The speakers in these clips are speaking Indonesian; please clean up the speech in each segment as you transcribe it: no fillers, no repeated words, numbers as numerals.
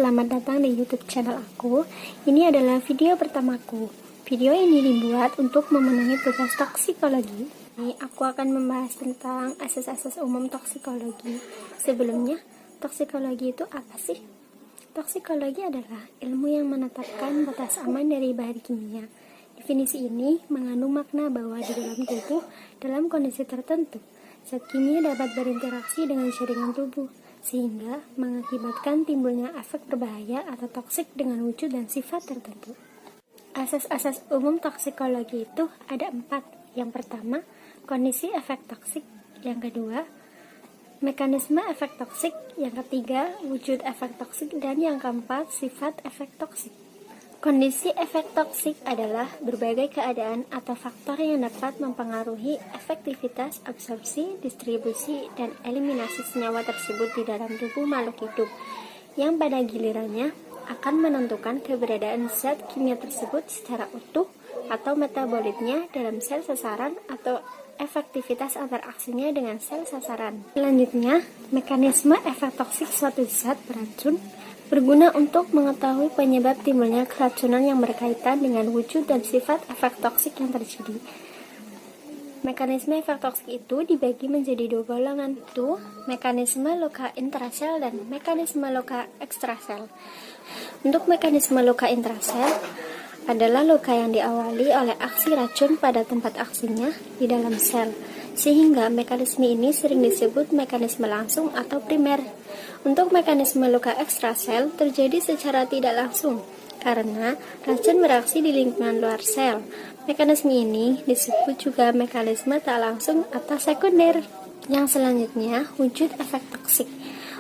selamat datang di YouTube channel aku. Ini adalah video pertamaku. Video ini dibuat untuk memenuhi tugas toksikologi. Ini aku akan membahas tentang asas-asas umum toksikologi. Sebelumnya, toksikologi itu apa sih? Toksikologi adalah ilmu yang menetapkan batas aman dari bahan kimia. Definisi ini mengandung makna bahwa di dalam tubuh, dalam kondisi tertentu, zat kimia dapat berinteraksi dengan jaringan tubuh, sehingga mengakibatkan timbulnya efek berbahaya atau toksik dengan wujud dan sifat tertentu. Asas-asas umum toksikologi itu ada 4. Yang pertama, kondisi efek toksik. Yang kedua, mekanisme efek toksik. Yang ketiga, wujud efek toksik. Dan yang keempat, sifat efek toksik. Kondisi efek toksik adalah berbagai keadaan atau faktor yang dapat mempengaruhi efektivitas absorpsi, distribusi, dan eliminasi senyawa tersebut di dalam tubuh makhluk hidup, yang pada gilirannya akan menentukan keberadaan zat kimia tersebut secara utuh atau metabolitnya dalam sel sasaran atau efektivitas interaksinya dengan sel sasaran. Selanjutnya, mekanisme efek toksik suatu zat beracun berguna untuk mengetahui penyebab timbulnya keracunan yang berkaitan dengan wujud dan sifat efek toksik yang terjadi. Mekanisme efek toksik itu dibagi menjadi 2 golongan, yaitu mekanisme luka intrasel dan mekanisme luka ekstrasel. Untuk mekanisme luka intrasel adalah luka yang diawali oleh aksi racun pada tempat aksinya di dalam sel, sehingga mekanisme ini sering disebut mekanisme langsung atau primer. Untuk mekanisme luka ekstrasel terjadi secara tidak langsung, karena racun beraksi di lingkungan luar sel. Mekanisme ini disebut juga mekanisme tak langsung atau sekunder. Yang selanjutnya, wujud efek toksik.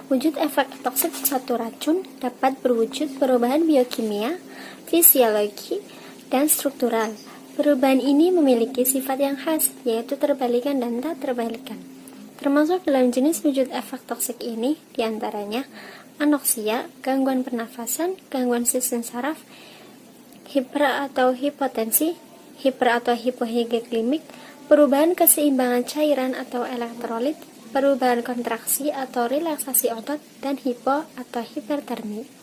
Wujud efek toksik suatu racun dapat berwujud perubahan biokimia, fisiologi, dan struktural. Perubahan ini memiliki sifat yang khas, yaitu terbalikan dan tak terbalikan. Termasuk dalam jenis wujud efek toksik ini, diantaranya anoksia, gangguan pernafasan, gangguan sistem saraf, hiper atau hipotensi, hiper atau hipohidroglikemik, perubahan keseimbangan cairan atau elektrolit, perubahan kontraksi atau relaksasi otot, dan hipo atau hipertermi.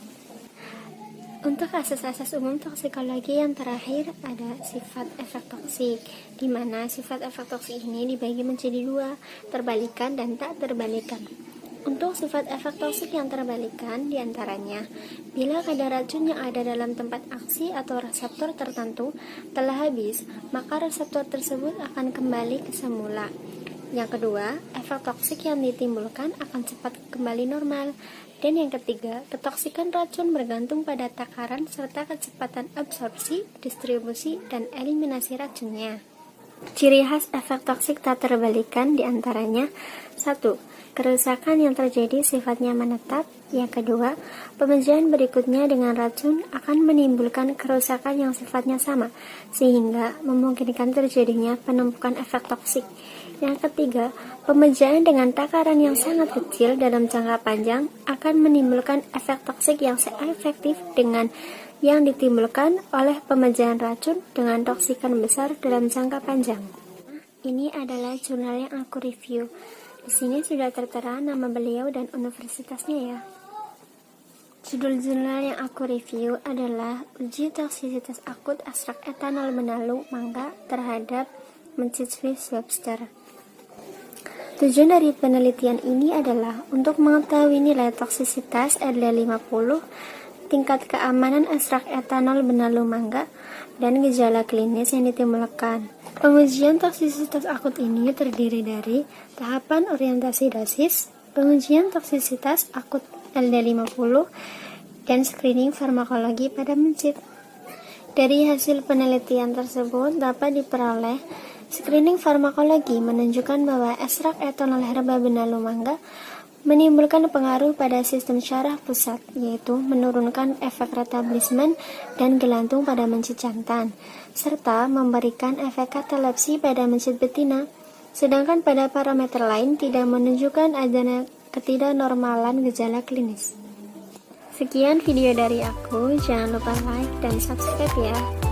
Untuk asas-asas umum toksikologi yang terakhir ada sifat efek toksik, di mana sifat efek toksik ini dibagi menjadi 2, terbalikan dan tak terbalikan. Untuk sifat efek toksik yang terbalikan diantaranya, bila kadar racun yang ada dalam tempat aksi atau reseptor tertentu telah habis, maka reseptor tersebut akan kembali ke semula. Yang kedua, efek toksik yang ditimbulkan akan cepat kembali normal. Dan yang ketiga, ketoksikan racun bergantung pada takaran serta kecepatan absorpsi, distribusi, dan eliminasi racunnya. Ciri khas efek toksik tak terbalikan diantaranya 1. Kerusakan yang terjadi sifatnya menetap. Yang kedua, pemecahan berikutnya dengan racun akan menimbulkan kerusakan yang sifatnya sama, sehingga memungkinkan terjadinya penumpukan efek toksik. Yang ketiga, pemecahan dengan takaran yang sangat kecil dalam jangka panjang akan menimbulkan efek toksik yang seefektif dengan yang ditimbulkan oleh pemecahan racun dengan toksikan besar dalam jangka panjang. Ini adalah jurnal yang aku review. Di sini sudah tertera nama beliau dan universitasnya ya. Judul jurnal yang aku review adalah Uji Toksisitas Akut Ekstrak Etanol Benalu Mangga terhadap Mencit Swiss Webster. Tujuan dari penelitian ini adalah untuk mengetahui nilai toksisitas RD50, tingkat keamanan ekstrak etanol benalu mangga, dan gejala klinis yang ditimbulkan. Pengujian toksisitas akut ini terdiri dari tahapan orientasi dosis, pengujian toksisitas akut LD50, dan screening farmakologi pada mencit. Dari hasil penelitian tersebut dapat diperoleh screening farmakologi menunjukkan bahwa ekstrak etanol herba benalu mangga menimbulkan pengaruh pada sistem syaraf pusat, yaitu menurunkan efek retablismen dan gelantung pada mencit jantan, serta memberikan efek katalepsi pada mencit betina, sedangkan pada parameter lain tidak menunjukkan adanya ketidaknormalan gejala klinis. Sekian video dari aku, jangan lupa like dan subscribe ya.